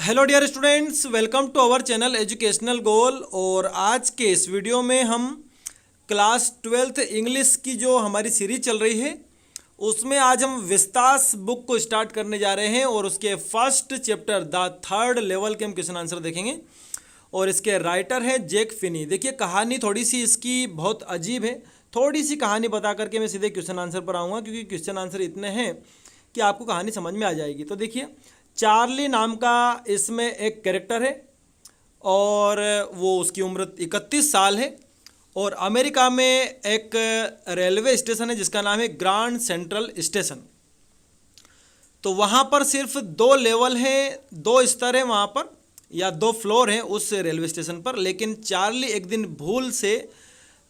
Hello dear students, welcome to our channel educational goal. और आज के इस वीडियो में हम क्लास 12th इंग्लिश की जो हमारी सीरीज चल रही है उसमें आज हम विस्तास बुक को स्टार्ट करने जा रहे हैं और उसके first chapter the third level के हम क्वेश्चन आंसर देखेंगे। और इसके राइटर है जैक फिनी। देखिए कहानी थोड़ी सी इसकी बहुत अजीब है। थोड़ी सी कहानी बता करके मैं सीधे क्वेश्चन आंसर पर आऊँगा, क्योंकि क्वेश्चन आंसर इतने हैं कि आपको कहानी समझ में आ जाएगी। तो देखिए, चार्ली नाम का इसमें एक कैरेक्टर है और वो उसकी उम्र 31 साल है। और अमेरिका में एक रेलवे स्टेशन है जिसका नाम है ग्रांड सेंट्रल स्टेशन। तो वहाँ पर सिर्फ 2 लेवल हैं, 2 स्तर हैं वहाँ पर, या 2 फ्लोर हैं उस रेलवे स्टेशन पर। लेकिन चार्ली एक दिन भूल से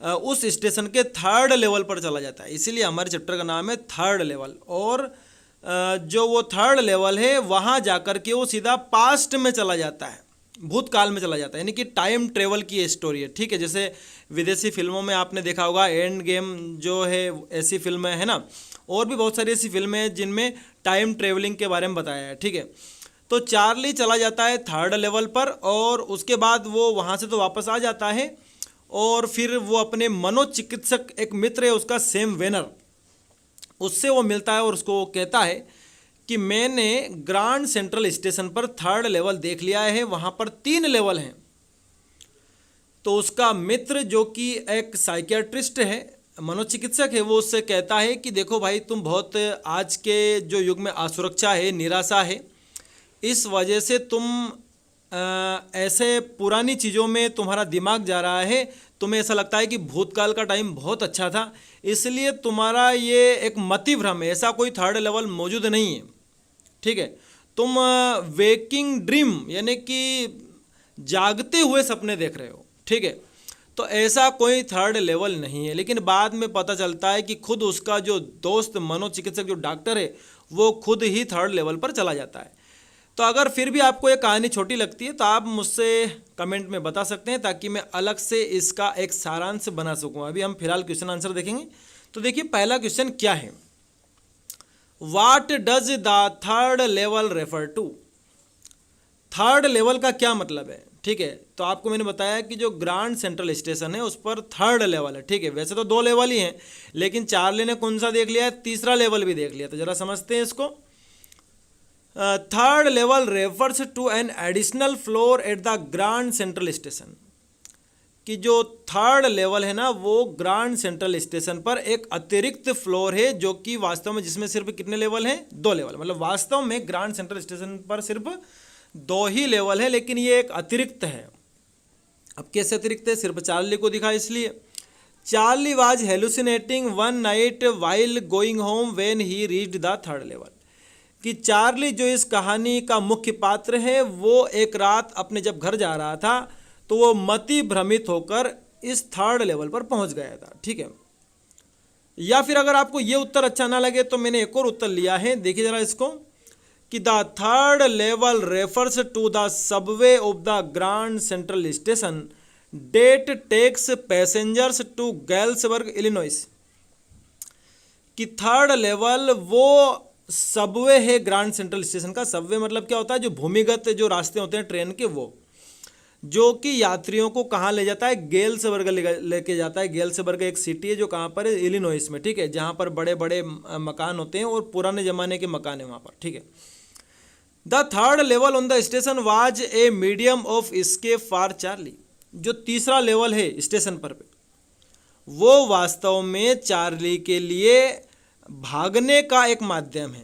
उस स्टेशन के 3rd लेवल पर चला जाता है, इसीलिए हमारे चैप्टर का नाम है 3rd लेवल। और जो वो 3rd लेवल है वहाँ जाकर के वो सीधा पास्ट में चला जाता है, भूतकाल में चला जाता है, यानी कि टाइम ट्रेवल की स्टोरी है। ठीक है, जैसे विदेशी फिल्मों में आपने देखा होगा एंड गेम जो है, ऐसी फिल्में है ना, और भी बहुत सारी ऐसी फिल्में हैं जिनमें टाइम ट्रेवलिंग के बारे में बताया है। ठीक है, तो चार्ली चला जाता है 3rd लेवल पर और उसके बाद वो वहाँ से तो वापस आ जाता है और फिर वो अपने मनोचिकित्सक एक मित्र है उसका, सैम वेनर, उससे वो मिलता है और उसको वो कहता है कि मैंने ग्रांड सेंट्रल स्टेशन पर 3rd लेवल देख लिया है, वहाँ पर 3 लेवल हैं। तो उसका मित्र जो कि एक साइकियाट्रिस्ट है, मनोचिकित्सक है, वो उससे कहता है कि देखो भाई, तुम बहुत आज के जो युग में असुरक्षा है, निराशा है, इस वजह से तुम ऐसे पुरानी चीज़ों में तुम्हारा दिमाग जा रहा है, तुम्हें ऐसा लगता है कि भूतकाल का टाइम बहुत अच्छा था, इसलिए तुम्हारा ये एक मति भ्रम है, ऐसा कोई 3rd लेवल मौजूद नहीं है। ठीक है, तुम वेकिंग ड्रीम यानी कि जागते हुए सपने देख रहे हो। ठीक है, तो ऐसा कोई 3rd लेवल नहीं है। लेकिन बाद में पता चलता है कि खुद उसका जो दोस्त मनोचिकित्सक जो डॉक्टर है वो खुद ही 3rd लेवल पर चला जाता है। तो अगर फिर भी आपको ये कहानी छोटी लगती है तो आप मुझसे कमेंट में बता सकते हैं, ताकि मैं अलग से इसका एक सारांश बना सकूं। अभी हम फिलहाल क्वेश्चन आंसर देखेंगे। तो देखिए, पहला क्वेश्चन क्या है, what does the 3rd level refer to. 3rd level का क्या मतलब है? ठीक है, तो आपको मैंने बताया कि जो ग्रांड सेंट्रल स्टेशन है उस पर 3rd लेवल है। ठीक है, वैसे तो 2 लेवल ही हैं, लेकिन चार्ली ने कौन सा देख लिया है? तीसरा लेवल भी देख लिया। तो जरा समझते हैं इसको। 3rd level refers to an additional floor at the Grand Central station. कि जो 3rd लेवल है ना, वो ग्रांड सेंट्रल स्टेशन पर एक अतिरिक्त फ्लोर है, जो कि वास्तव में जिसमें सिर्फ कितने लेवल हैं? 2 लेवल। मतलब वास्तव में ग्रांड सेंट्रल स्टेशन पर सिर्फ 2 ही लेवल है, लेकिन ये एक अतिरिक्त है। अब कैसे अतिरिक्त है? सिर्फ चार्ली को दिखा इसलिए। Charlie was hallucinating one night while going home when he reached the 3rd level. कि चार्ली जो इस कहानी का मुख्य पात्र है, वो एक रात अपने जब घर जा रहा था तो वो मति भ्रमित होकर इस 3rd लेवल पर पहुंच गया था। ठीक है, या फिर अगर आपको ये उत्तर अच्छा ना लगे तो मैंने एक और उत्तर लिया है, देखिए जरा इसको, कि the 3rd level refers to the subway of the Grand Central Station that takes passengers to Galesburg Illinois. कि 3rd लेवल वो सबवे है ग्रांड सेंट्रल स्टेशन का। सबवे मतलब क्या होता है? जो भूमिगत जो रास्ते होते हैं ट्रेन के, वो जो कि यात्रियों को कहाँ ले जाता है? गेल्सबर्ग लेके जाता है। गेल्सबर्ग एक सिटी है जो कहाँ पर है? इलिनॉइस में। ठीक है, जहाँ पर बड़े बड़े मकान होते हैं और पुराने ज़माने के मकान है वहाँ पर। ठीक है, the 3rd level on the station was a medium of escape for Charlie. जो तीसरा लेवल है स्टेशन पर वो वास्तव में चार्ली के लिए भागने का एक माध्यम है,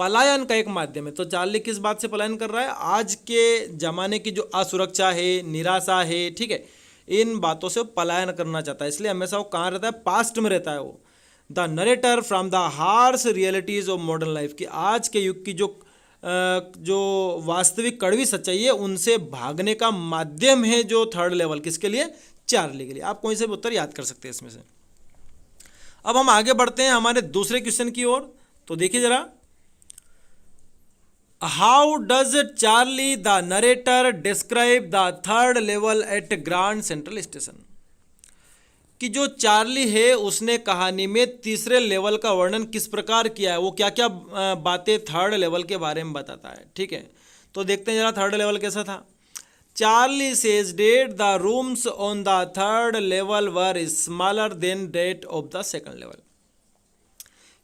पलायन का एक माध्यम है। तो चार्ली किस बात से पलायन कर रहा है? आज के ज़माने की जो असुरक्षा है, निराशा है, ठीक है, इन बातों से पलायन करना चाहता है। इसलिए हमेशा वो कहाँ रहता है? पास्ट में रहता है वो। The narrator from the harsh realities of modern life. की आज के युग की जो वास्तविक कड़वी सच्चाई है उनसे भागने का माध्यम है जो 3rd लेवल। किसके लिए? चार्ली के लिए। आप कोई से भी उत्तर याद कर सकते हैं इसमें से। अब हम आगे बढ़ते हैं हमारे दूसरे क्वेश्चन की ओर। तो देखिए जरा, how does Charlie the narrator describe the 3rd level at Grand Central station. कि जो चार्ली है उसने कहानी में तीसरे लेवल का वर्णन किस प्रकार किया है, वो क्या क्या बातें 3rd लेवल के बारे में बताता है। ठीक है, तो देखते हैं जरा थर्ड लेवल कैसा था। Charlie says that the rooms on the third level were smaller than that of the second level,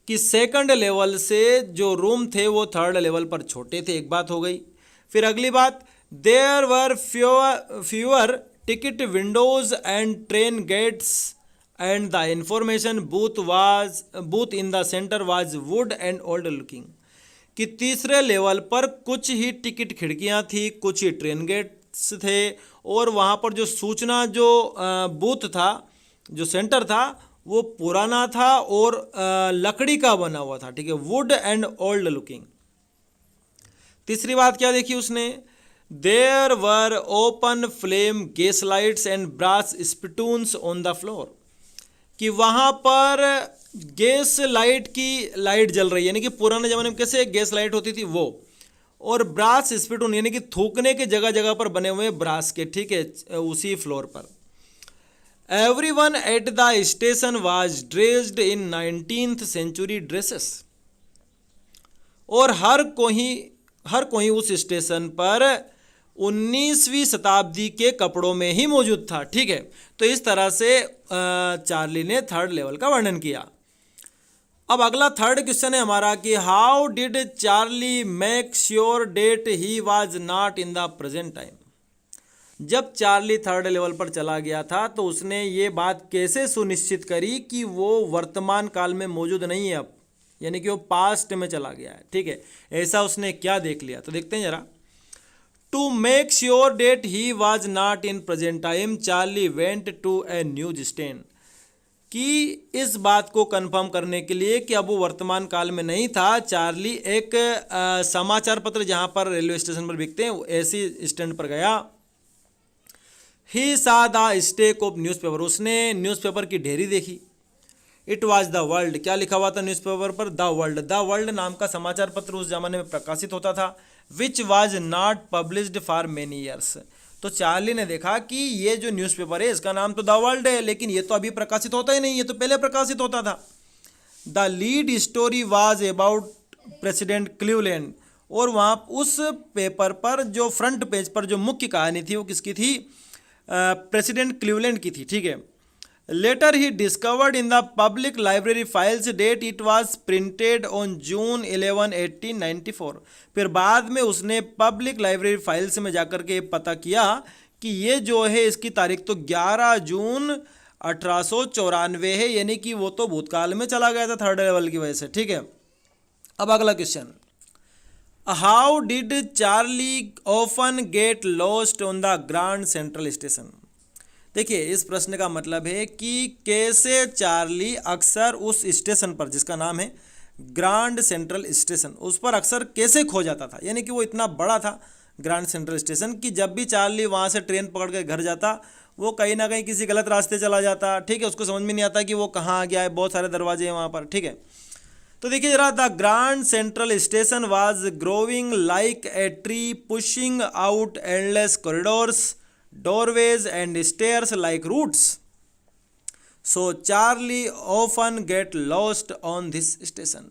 कि सेकंड लेवल से जो रूम थे वो थर्ड लेवल पर छोटे थे, एक बात हो गई। फिर अगली बात, there were fewer ticket windows and train gates and the information booth in the centre was wood and old looking, कि तीसरे लेवल पर कुछ ही टिकट खिड़कियां थी, कुछ ही ट्रेन गेट्स थे, और वहाँ पर जो सूचना जो बूथ था, जो सेंटर था, वो पुराना था और लकड़ी का बना हुआ था, ठीक है, वुड एंड ओल्ड लुकिंग। तीसरी बात क्या देखी उसने, there were open flame gas lights and brass spittoons on the floor, कि वहाँ पर गैस लाइट की लाइट जल रही है, यानी कि पुराने ज़माने में कैसे गैस लाइट होती थी वो, और ब्रास स्पिटून यानी कि थूकने के जगह जगह पर बने हुए ब्रास के, ठीक है, उसी फ्लोर पर। Everyone at the station was dressed in 19th century dresses, और हर कोई उस स्टेशन पर 19वीं शताब्दी के कपड़ों में ही मौजूद था, ठीक है। तो इस तरह से चार्ली ने थर्ड लेवल का वर्णन किया। अब अगला थर्ड क्वेश्चन है हमारा कि how did Charlie make sure that he was not in the present time, जब चार्ली थर्ड लेवल पर चला गया था तो उसने ये बात कैसे सुनिश्चित करी कि वो वर्तमान काल में मौजूद नहीं है अब, यानी कि वो पास्ट में चला गया है, ठीक है, ऐसा उसने क्या देख लिया। तो देखते हैं जरा। To make sure that he was not in present time Charlie went to a news stand, कि इस बात को कंफर्म करने के लिए कि अब वो वर्तमान काल में नहीं था, चार्ली एक समाचार पत्र जहाँ पर रेलवे स्टेशन पर बिकते हैं ऐसी स्टैंड पर गया। ही सा द स्टेक ऑफ न्यूज़पेपर, उसने न्यूज़पेपर की ढेरी देखी। इट वाज द वर्ल्ड, क्या लिखा हुआ था न्यूज़पेपर पर, द वर्ल्ड। द वर्ल्ड नाम का समाचार पत्र उस जमाने में प्रकाशित होता था, which was not published for many years. तो चार्ली ने देखा कि ये जो न्यूज़पेपर है इसका नाम तो द वर्ल्ड है, लेकिन ये तो अभी प्रकाशित होता ही नहीं, ये तो पहले प्रकाशित होता था। The lead story was about president Cleveland, और वहाँ उस पेपर पर जो फ्रंट पेज पर जो मुख्य कहानी थी वो किसकी थी, प्रेसिडेंट क्लीवलैंड की थी, ठीक है। Later he discovered in the public library files that it was printed on June 11, 1894। फिर बाद में उसने पब्लिक लाइब्रेरी फाइल्स में जाकर के पता किया कि ये जो है इसकी तारीख तो 11 जून 1894 है, यानी कि वो तो भूतकाल में चला गया था थर्ड लेवल की वजह से, ठीक है। अब अगला question, how did Charlie often get lost on the Grand Central station. देखिए इस प्रश्न का मतलब है कि कैसे चार्ली अक्सर उस स्टेशन पर जिसका नाम है ग्रैंड सेंट्रल स्टेशन, उस पर अक्सर कैसे खो जाता था, यानी कि वो इतना बड़ा था ग्रैंड सेंट्रल स्टेशन कि जब भी चार्ली वहाँ से ट्रेन पकड़ के घर जाता वो कहीं ना कहीं किसी गलत रास्ते चला जाता, ठीक है, उसको समझ में नहीं आता कि वो कहाँ आ गया है, बहुत सारे दरवाजे हैं वहाँ पर, ठीक है। तो देखिए जरा, the Grand Central station was growing like a tree pushing out endless corridors doorways and stairs like roots, so Charlie often get lost on this station,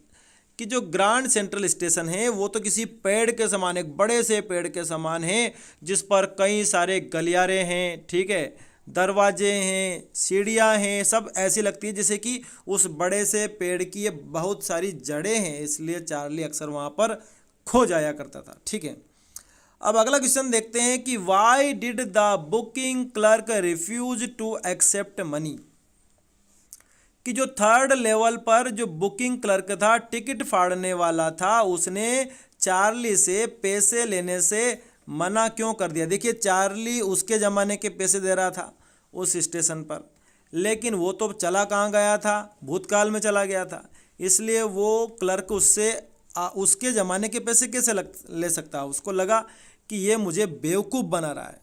कि जो ग्रैंड सेंट्रल स्टेशन है वो तो किसी पेड़ के समान, एक बड़े से पेड़ के समान है जिस पर कई सारे गलियारे हैं, ठीक है, दरवाजे हैं, सीढ़ियाँ हैं, सब ऐसी लगती है जैसे कि उस बड़े से पेड़ की ये बहुत सारी जड़ें हैं, इसलिए चार्ली अक्सर वहाँ पर खो जाया करता था, ठीक है। अब अगला क्वेश्चन देखते हैं कि why did the booking clerk refuse to accept money, कि जो थर्ड लेवल पर जो बुकिंग क्लर्क था, टिकट फाड़ने वाला था, उसने चार्ली से पैसे लेने से मना क्यों कर दिया। देखिए चार्ली उसके ज़माने के पैसे दे रहा था उस स्टेशन पर, लेकिन वो तो चला कहाँ गया था, भूतकाल में चला गया था, इसलिए वो क्लर्क उससे उसके ज़माने के पैसे कैसे ले सकता। उसको लगा कि ये मुझे बेवकूफ़ बना रहा है।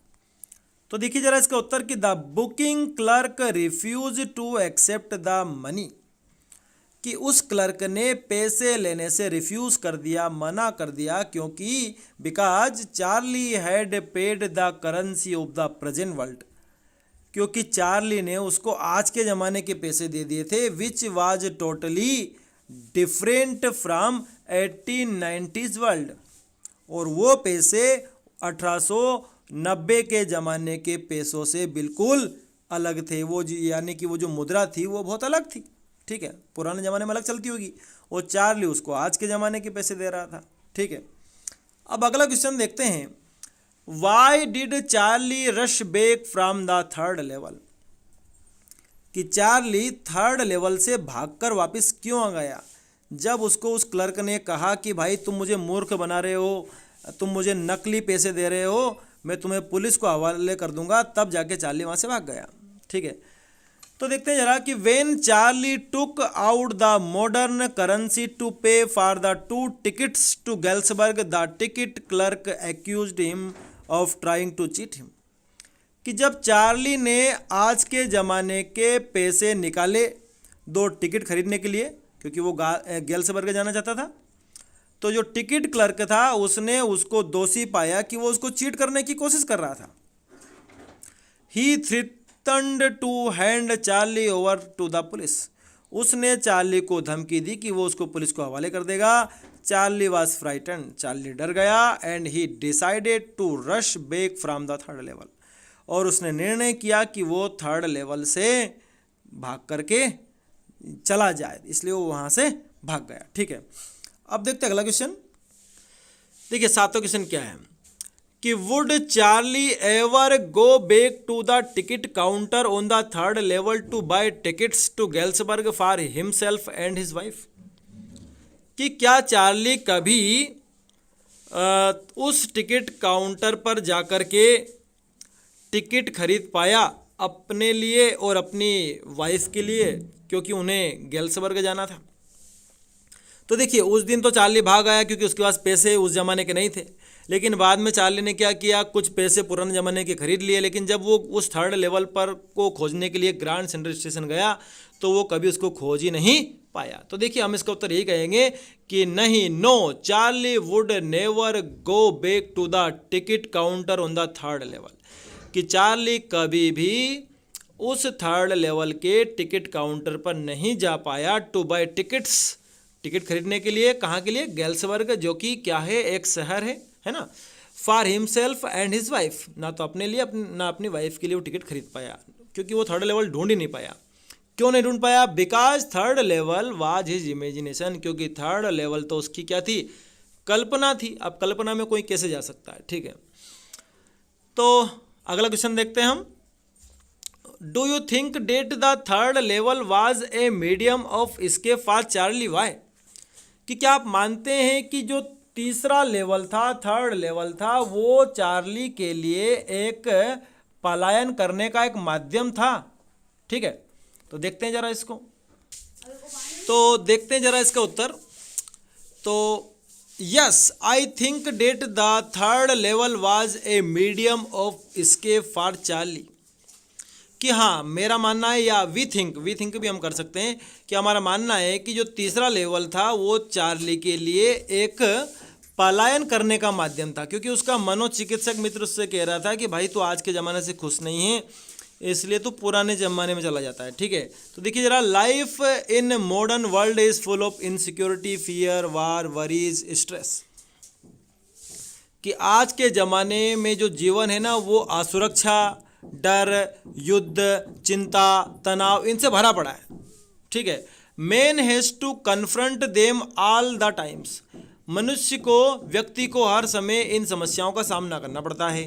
तो देखिए जरा इसका उत्तर कि the booking clerk refuse to accept the money, कि उस क्लर्क ने पैसे लेने से रिफ्यूज़ कर दिया, मना कर दिया, क्योंकि because Charlie had paid the currency of the present world, क्योंकि चार्ली ने उसको आज के ज़माने के पैसे दे दिए थे, which was totally different from 1890s world, और वो पैसे 1890 के ज़माने के पैसों से बिल्कुल अलग थे। वो यानी कि वो जो मुद्रा थी वो बहुत अलग थी, ठीक है, पुराने ज़माने में अलग चलती होगी। और चार्ली उसको आज के ज़माने के पैसे दे रहा था, ठीक है। अब अगला क्वेश्चन देखते हैं, Y did Charlie rush back from the third level, कि चार्ली थर्ड लेवल से भागकर वापस क्यों आ गया। जब उसको उस क्लर्क ने कहा कि भाई तुम मुझे मूर्ख बना रहे हो, तुम मुझे नकली पैसे दे रहे हो, मैं तुम्हें पुलिस को हवाले कर दूंगा, तब जाके चार्ली वहाँ से भाग गया, ठीक है। तो देखते हैं जरा कि when Charlie took out the modern currency to pay for the 2 tickets to Galesburg, the ticket clerk accused him of trying to cheat him, कि जब चार्ली ने आज के ज़माने के पैसे निकाले 2 टिकट खरीदने के लिए, क्योंकि वो गैल्सबर्ग जाना चाहता था, तो जो टिकट क्लर्क था उसने उसको दोषी पाया कि वो उसको चीट करने की कोशिश कर रहा था। He threatened to hand Charlie over to the police, उसने चार्ली को धमकी दी कि वो उसको पुलिस को हवाले कर देगा। चार्ली वॉज फ्राइटन, चार्ली डर गया, and he decided to rush back from the third level, और उसने निर्णय किया कि वो थर्ड लेवल से भाग करके चला जाए, इसलिए वो वहाँ से भाग गया, ठीक है। अब देखते हैं अगला क्वेश्चन। देखिए 7वां क्वेश्चन क्या है कि would Charlie ever go back to the ticket counter on the third level to buy tickets to Galesburg for himself and his wife, कि क्या चार्ली कभी उस टिकट काउंटर पर जाकर के टिकट खरीद पाया अपने लिए और अपनी वाइफ के लिए, क्योंकि उन्हें गैल्सबर्ग जाना था। तो देखिए उस दिन तो चार्ली भाग आया क्योंकि उसके पास पैसे उस ज़माने के नहीं थे, लेकिन बाद में चार्ली ने क्या किया, कुछ पैसे पुराने ज़माने के खरीद लिए, लेकिन जब वो उस थर्ड लेवल पर को खोजने के लिए ग्रैंड सेंट्रल स्टेशन गया तो वो कभी उसको खोज ही नहीं पाया। तो देखिए हम इसका उत्तर यही कहेंगे कि नहीं, no, Charlie would never go back to the ticket counter on the third level, कि चार्ली कभी भी उस थर्ड लेवल के टिकट काउंटर पर नहीं जा पाया टू बाय टिकट्स, टिकट खरीदने के लिए, कहाँ के लिए, गैल्सबर्ग, जो कि क्या है, एक शहर है ना, for himself and his wife, ना तो अपने लिए ना अपनी वाइफ के लिए वो टिकट खरीद पाया, क्योंकि वो थर्ड लेवल ढूंढ ही नहीं पाया। क्यों नहीं ढूंढ पाया? Because third level was his imagination, क्योंकि थर्ड लेवल तो उसकी क्या थी, कल्पना थी। अब कल्पना में कोई कैसे जा सकता है, ठीक है। तो अगला क्वेश्चन देखते हैं हम, do you think that the third level was a medium of escape for Charlie, why, कि क्या आप मानते हैं कि जो तीसरा लेवल था, थर्ड लेवल था, वो चार्ली के लिए एक पलायन करने का एक माध्यम था, ठीक है। तो देखते हैं जरा इसको, तो देखते हैं जरा इसका उत्तर। तो yes, I think that the third level was a medium of escape for Charlie, कि हाँ मेरा मानना है, या वी थिंक भी हम कर सकते हैं कि हमारा मानना है कि जो तीसरा लेवल था वो चार्ली के लिए एक पलायन करने का माध्यम था, क्योंकि उसका मनोचिकित्सक मित्र उससे कह रहा था कि भाई तू आज के ज़माने से खुश नहीं है, इसलिए तो पुराने ज़माने में चला जाता है, ठीक है। तो देखिए जरा, life in modern world is full of insecurity, fear, war, worries, stress, कि आज के ज़माने में जो जीवन है ना वो असुरक्षा, डर, युद्ध, चिंता, तनाव, इनसे भरा पड़ा है, ठीक है। Man has to confront them all the times, मनुष्य को, व्यक्ति को हर समय इन समस्याओं का सामना करना पड़ता है।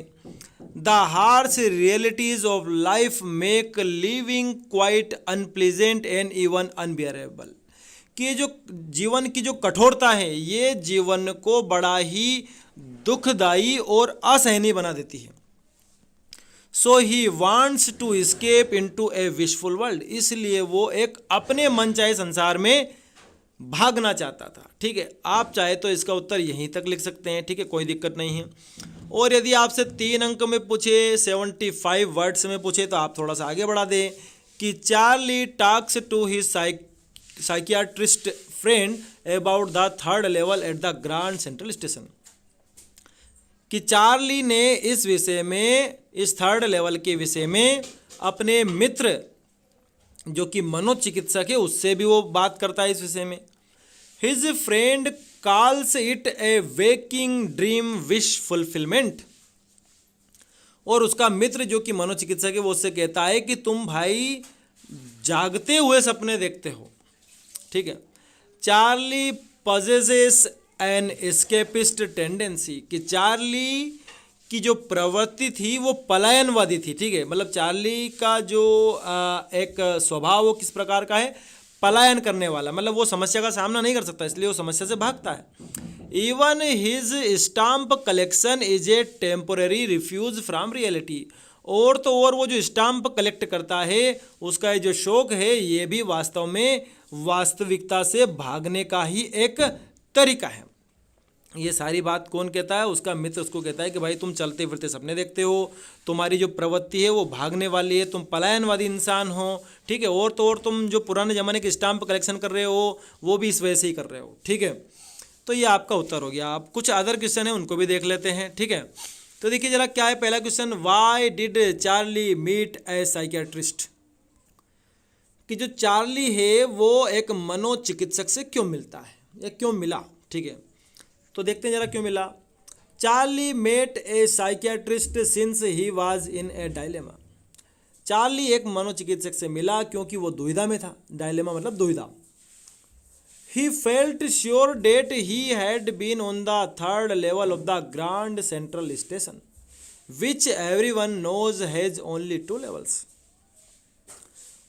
The harsh realities of life make living quite unpleasant and even unbearable, कि ये जो जीवन की जो कठोरता है ये जीवन को बड़ा ही दुखदायी और असहनीय बना देती है। So he wants to escape into a wishful world, इसलिए वो एक अपने मन चाहे संसार में भागना चाहता था, ठीक है। आप चाहे तो इसका उत्तर यहीं तक लिख सकते हैं, ठीक है, कोई दिक्कत नहीं है। और यदि आपसे 3 अंक में पूछे, 75 वर्ड्स में पूछे, तो आप थोड़ा सा आगे बढ़ा दें कि Charlie talks to his psychiatrist friend about the third level at the Grand Central station, कि चार्ली ने इस विषय में, इस थर्ड लेवल के विषय में अपने मित्र जो कि मनोचिकित्सक है उससे भी वो बात करता है इस विषय में। His friend calls it a waking dream wish fulfillment। और उसका मित्र जो कि मनोचिकित्सक है वो उससे कहता है कि तुम भाई जागते हुए सपने देखते हो, ठीक है। Charlie possesses N escapist tendency, कि चार्ली की जो प्रवृत्ति थी वो पलायनवादी थी, ठीक है। मतलब चार्ली का जो एक स्वभाव वो किस प्रकार का है, पलायन करने वाला, मतलब वो समस्या का सामना नहीं कर सकता इसलिए वो समस्या से भागता है। Even his stamp collection is a temporary refuse from reality. और तो और वो जो स्टाम्प कलेक्ट करता है उसका ये जो शौक है ये भी वास्तव में वास्तविकता से भागने का ही एक तरीका है। ये सारी बात कौन कहता है, उसका मित्र उसको कहता है कि भाई तुम चलते फिरते सपने देखते हो, तुम्हारी जो प्रवृत्ति है वो भागने वाली है, तुम पलायनवादी इंसान हो, ठीक है। और तो और तुम जो पुराने ज़माने के स्टाम्प कलेक्शन कर रहे हो वो भी इस वजह से ही कर रहे हो, ठीक है। तो ये आपका उत्तर हो गया। आप कुछ अदर क्वेश्चन है उनको भी देख लेते हैं, ठीक है। तो देखिए जरा क्या है पहला question, why did Charlie meet a psychiatrist, कि जो चार्ली है वो एक मनोचिकित्सक से क्यों मिलता है या क्यों मिला, ठीक है। तो देखते हैं जरा क्यों मिला। Charlie met a psychiatrist since he was in a dilemma. Charlie एक मनोचिकित्सक से मिला क्योंकि वो दुविधा में था। डायलेमा मतलब दुविधा। He felt sure that he had been on the third level of the Grand Central Station, which everyone knows has only 2 levels.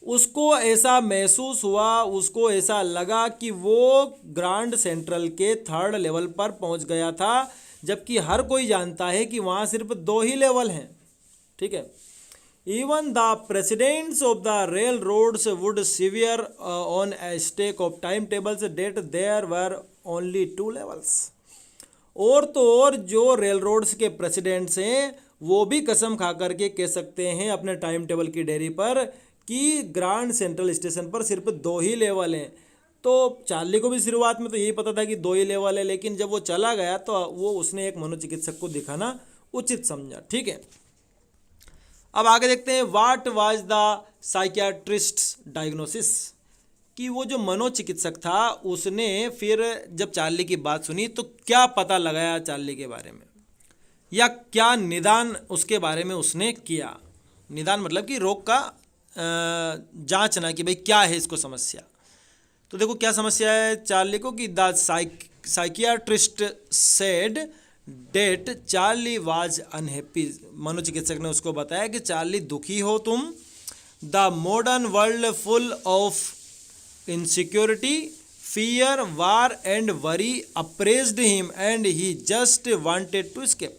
उसको ऐसा महसूस हुआ, उसको ऐसा लगा कि वो ग्रांड सेंट्रल के 3rd लेवल पर पहुंच गया था, जबकि हर कोई जानता है कि वहाँ सिर्फ 2 ही लेवल हैं, ठीक है। Even the presidents of the railroads would swear on a stake of timetables that there were only 2 levels. और तो और जो रेल रोड्स के प्रेसिडेंट्स हैं वो भी कसम खा करके कह सकते हैं अपने टाइम टेबल की डायरी पर कि ग्रांड सेंट्रल स्टेशन पर सिर्फ 2 ही लेवल हैं। तो चार्ली को भी शुरुआत में तो यही पता था कि 2 ही लेवल है, लेकिन जब वो चला गया तो वो उसने एक मनोचिकित्सक को दिखाना उचित समझा, ठीक है। अब आगे देखते हैं, what was the psychiatrist diagnosis, कि वो जो मनोचिकित्सक था उसने फिर जब चार्ली की बात सुनी तो क्या पता लगाया चार्ली के बारे में, या क्या निदान उसके बारे में उसने किया। निदान मतलब कि रोग का जांचना कि भाई क्या है इसको समस्या। तो देखो क्या समस्या है चार्ली को, कि the psychiatrist said that Charlie was unhappy. मनोचिकित्सक ने उसको बताया कि चार्ली दुखी हो तुम। The modern world full of insecurity, fear, war and worry oppressed him and he just wanted to escape.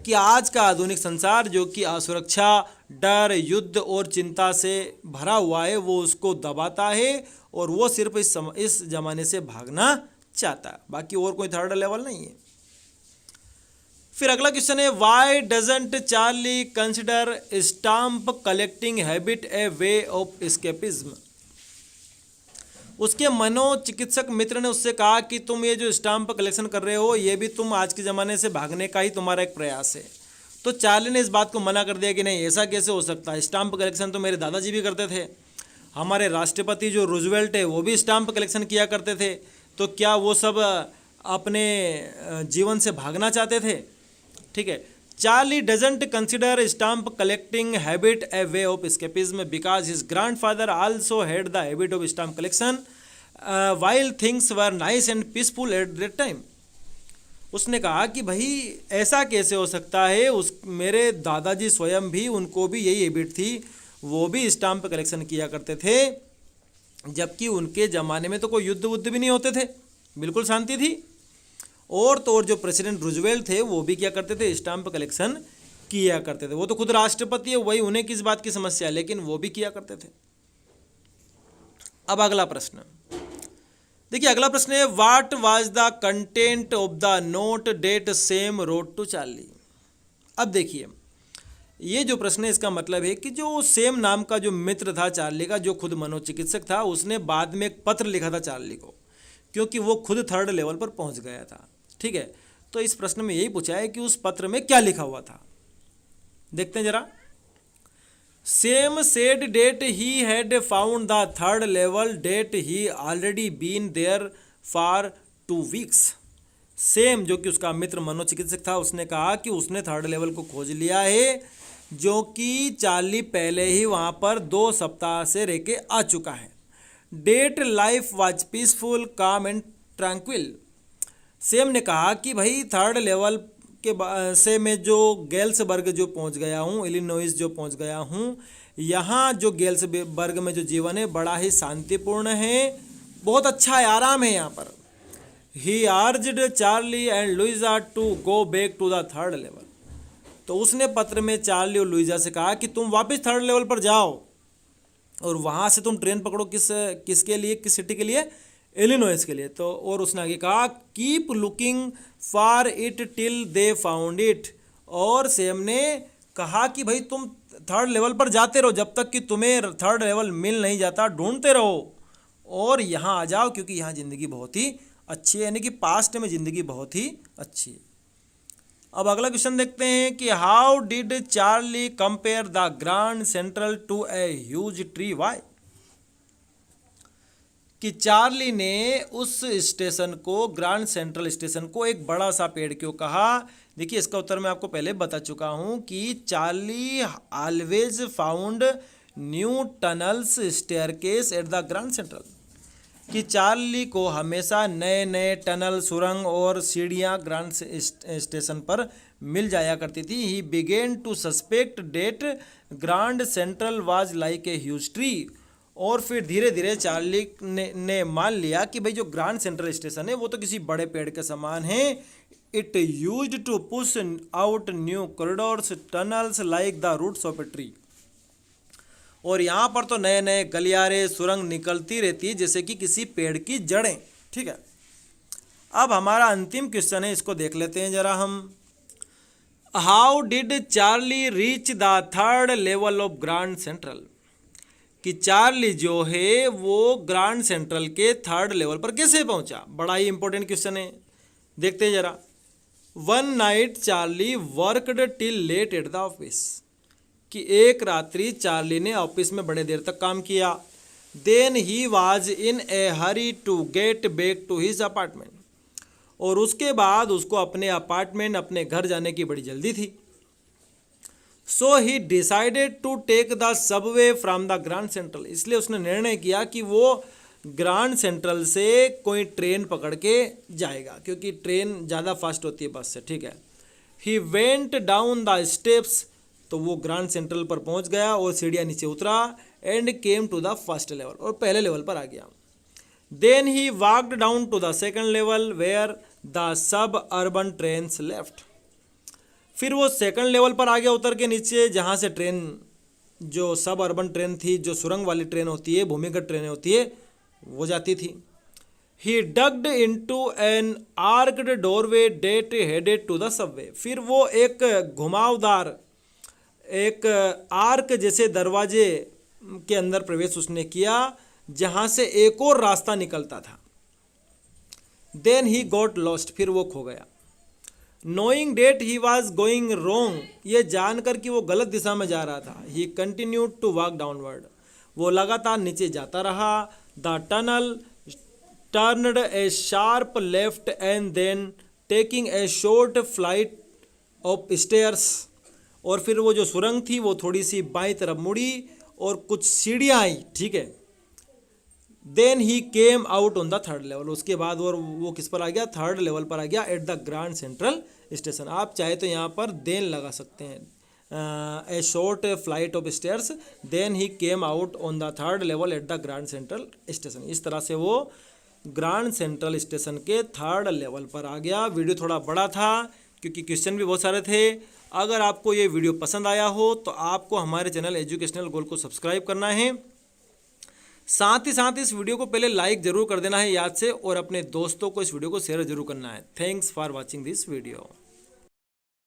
कि आज का आधुनिक संसार जो कि असुरक्षा, डर, युद्ध और चिंता से भरा हुआ है वो उसको दबाता है और वो सिर्फ इस जमाने से भागना चाहता है, बाकी और कोई 3rd लेवल नहीं है। फिर अगला क्वेश्चन है, why doesn't Charlie consider stamp collecting habit a way of escapism. उसके मनोचिकित्सक मित्र ने उससे कहा कि तुम ये जो स्टाम्प कलेक्शन कर रहे हो ये भी तुम आज के ज़माने से भागने का ही तुम्हारा एक प्रयास है। तो चार्ली ने इस बात को मना कर दिया कि नहीं, ऐसा कैसे हो सकता है, स्टाम्प कलेक्शन तो मेरे दादाजी भी करते थे, हमारे राष्ट्रपति जो रूजवेल्ट है वो भी स्टाम्प कलेक्शन किया करते थे, तो क्या वो सब अपने जीवन से भागना चाहते थे, ठीक है। Charlie doesn't consider stamp collecting habit a way of escapism because his grandfather also had the habit of stamp collection while things were nice and peaceful at that time. उसने कहा कि भाई ऐसा कैसे हो सकता है, उस मेरे दादाजी स्वयं भी, उनको भी यही हैबिट थी, वो भी स्टाम्प कलेक्शन किया करते थे, जबकि उनके ज़माने में तो कोई युद्ध वुद्ध भी नहीं होते थे, बिल्कुल शांति थी। और तो और जो प्रेसिडेंट रूजवेल्ट थे वो भी क्या करते थे, स्टाम्प कलेक्शन किया करते थे। वो तो खुद राष्ट्रपति है, वही उन्हें किस बात की समस्या है, लेकिन वो भी किया करते थे। अब अगला प्रश्न देखिए, अगला प्रश्न है, what was the content of the note that Sam wrote to Charlie. अब देखिए ये जो प्रश्न है इसका मतलब है कि जो सेम नाम का जो मित्र था चार्ली का, जो खुद मनोचिकित्सक था, उसने बाद में एक पत्र लिखा था चार्ली को, क्योंकि वो खुद 3rd लेवल पर पहुंच गया था, ठीक है। तो इस प्रश्न में यही पूछा है कि उस पत्र में क्या लिखा हुआ था, देखते हैं जरा। Sam said that he had found the 3rd level that he already been there for 2 weeks. Sam जो कि उसका मित्र मनोचिकित्सक था, उसने कहा कि उसने थर्ड लेवल को खोज लिया है, जो कि चार्ली पहले ही वहाँ पर 2 सप्ताह से रह के आ चुका है। That life was peaceful calm and tranquil. Sam ने कहा कि भाई थर्ड लेवल के से मैं जो गेल्सबर्ग जो पहुंच गया हूं, इलिनॉइस जो पहुंच गया हूं, यहाँ जो गेल्सबर्ग में जो जीवन है बड़ा ही शांतिपूर्ण है, बहुत अच्छा है, आराम है यहाँ पर। He urged Charlie and Louisa to go back to the third level. तो उसने पत्र में चार्ली और लुइजा से कहा कि तुम वापस थर्ड लेवल पर जाओ और वहाँ से तुम ट्रेन पकड़ो। किसके लिए, किस सिटी के लिए? इलिनॉइस के लिए। तो और उसने आगे कहा keep looking for it till they found it. और सेम ने कहा कि भाई तुम थर्ड लेवल पर जाते रहो जब तक कि तुम्हें थर्ड लेवल मिल नहीं जाता, ढूंढते रहो और यहाँ आ जाओ, क्योंकि यहाँ ज़िंदगी बहुत ही अच्छी है, यानी कि पास्ट में ज़िंदगी बहुत ही अच्छी है। अब अगला क्वेश्चन देखते हैं कि how did Charlie compare the Grand Central to a huge tree, why? कि चार्ली ने उस स्टेशन को, ग्रांड सेंट्रल स्टेशन को एक बड़ा सा पेड़ क्यों कहा? देखिए इसका उत्तर मैं आपको पहले बता चुका हूं कि Charlie always found new tunnels staircase eight the Grand central. कि चार्ली को हमेशा नए नए टनल, सुरंग और सीढ़ियां ग्रांड स्टेशन पर मिल जाया करती थी। He began to suspect that Grand Central was like a huge tree. और फिर धीरे धीरे चार्ली ने मान लिया कि भाई जो ग्रांड सेंट्रल स्टेशन है वो तो किसी बड़े पेड़ के समान है। It used to push out new corridors tunnels like the roots of a tree. और यहाँ पर तो नए नए गलियारे, सुरंग निकलती रहती है जैसे कि किसी पेड़ की जड़ें। ठीक है, अब हमारा अंतिम क्वेश्चन है, इसको देख लेते हैं जरा हम। How did Charlie reach the third level of grand central? कि चार्ली जो है वो ग्रांड सेंट्रल के थर्ड लेवल पर कैसे पहुंचा? बड़ा ही इंपॉर्टेंट क्वेश्चन है, देखते हैं जरा। One night Charlie worked till late at the office. कि एक रात्रि चार्ली ने ऑफिस में बड़े देर तक काम किया। Then he was in a hurry to get back to his apartment. और उसके बाद उसको अपने अपार्टमेंट, अपने घर जाने की बड़ी जल्दी थी। So he decided to take the subway from the Grand Central. इसलिए उसने निर्णय किया कि वो ग्रांड सेंट्रल से कोई ट्रेन पकड़ के जाएगा, क्योंकि ट्रेन ज़्यादा फास्ट होती है बस से। ठीक है, he went down the steps. तो वो ग्रांड सेंट्रल पर पहुंच गया और सीढ़ियाँ नीचे उतरा। And came to the first level, और पहले लेवल पर आ गया। Then he walked down to the second level where the suburban trains left. फिर वो सेकंड लेवल पर आ गया उतर के नीचे, जहाँ से ट्रेन, जो सब अर्बन ट्रेन थी, जो सुरंग वाली ट्रेन होती है, भूमिगत ट्रेनें होती है, वो जाती थी। He ducked into an arched doorway that headed to the subway. फिर वो एक घुमावदार, एक आर्क जैसे दरवाजे के अंदर प्रवेश उसने किया, जहाँ से एक और रास्ता निकलता था। Then he got lost. फिर वो खो गया। Knowing that he was going wrong. ये जानकर कि वो गलत दिशा में जा रहा था। He continued to walk downward. वो लगातार नीचे जाता रहा। The tunnel turned a sharp left and then taking a short flight of stairs. और फिर वो जो सुरंग थी वो थोड़ी सी बाईं तरफ मुड़ी और कुछ सीढ़ियाँ आई। ठीक है, then he came out on the third level. उसके बाद और वो किस पर आ गया? थर्ड लेवल पर आ गया, at the Grand Central station. आप चाहे तो यहाँ पर देन लगा सकते हैं, a short flight of stairs, then he came out on the third level at the Grand Central station. इस तरह से वो ग्रांड सेंट्रल स्टेशन के थर्ड लेवल पर आ गया। वीडियो थोड़ा बड़ा था क्योंकि क्वेश्चन भी बहुत सारे थे। अगर आपको ये वीडियो पसंद आया हो तो आपको हमारे चैनल एजुकेशनल गोल को सब्सक्राइब करना है। साथ ही साथ इस वीडियो को पहले लाइक जरूर कर देना है याद से, और अपने दोस्तों को इस वीडियो को शेयर जरूर करना है। Thanks for watching this video.